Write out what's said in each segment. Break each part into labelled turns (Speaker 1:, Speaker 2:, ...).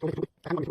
Speaker 1: Thank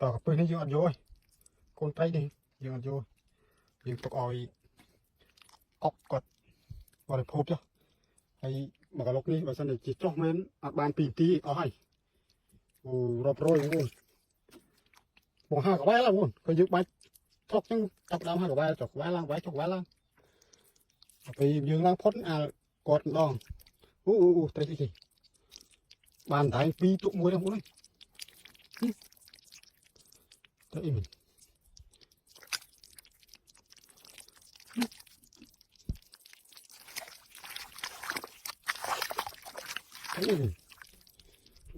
Speaker 1: ต่อกับปืนนี่เยอะอันโยยคนไตนี่เยอะอันโยยยิงตกออยออกกดบริโภคจ้ะไอ้หมากระลกนี่ว่าสันนิษฐานจ้องเม้นอัดบานปีตีเอาให้โอ้รอบร้อยโอ้บวกห้ากับไว้แล้วโอ้ก็ยึดใบทอกจังจับดาวห้ากับไว้จกไว้ล่างไว้จกไว้ล่างไปยืนล่างพ้นกดดองโอ้ไตสิบานไทยปีตุกมวยทั้งหมดเลยไตมัน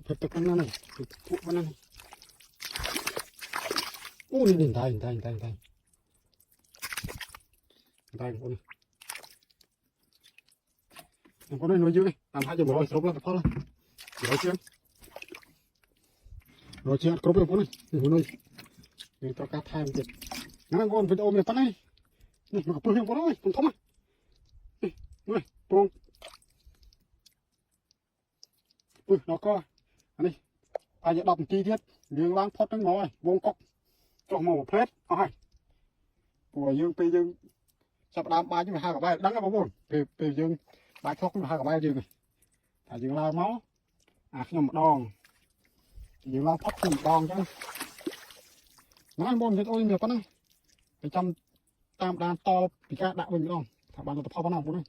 Speaker 1: เผ็ดกันนั่นเลยทุกวันนั้นโอ้นี่ตายคนนี้น้อยเยอะตามหาจะบอกร้อยครบแล้วพอแล้วร้อยเชียงครบแล้วคนนี้คนนี้ยังต้องการทายมันเจ็บงั้นก่อนไปโอมเลยตอนนี้นี่มันก็เปลือกคนนี้ผมทำอ่ะนี่ปรุงแล้วก็อันนี้อาจจะดอกจีเทียดยืนล้างพอดตั้งหน่อยวงกอกจงหมูเพลสเอาให้ปัวยืนไปยืนสับดามบายยืนหากับใบดังกับบุญไปยืนบายทอกหากับใบยืนถ้ายืนลายเมาขนมดองยืนล้างพอดขนมดองจังน้อยบนเห็ดโอ้ยเดี๋ยวก็นั่งไปจำตามดานตอปีกาด่าไปอยู่ดองถ้าบ้านเราตะพอบ้านเราบุญ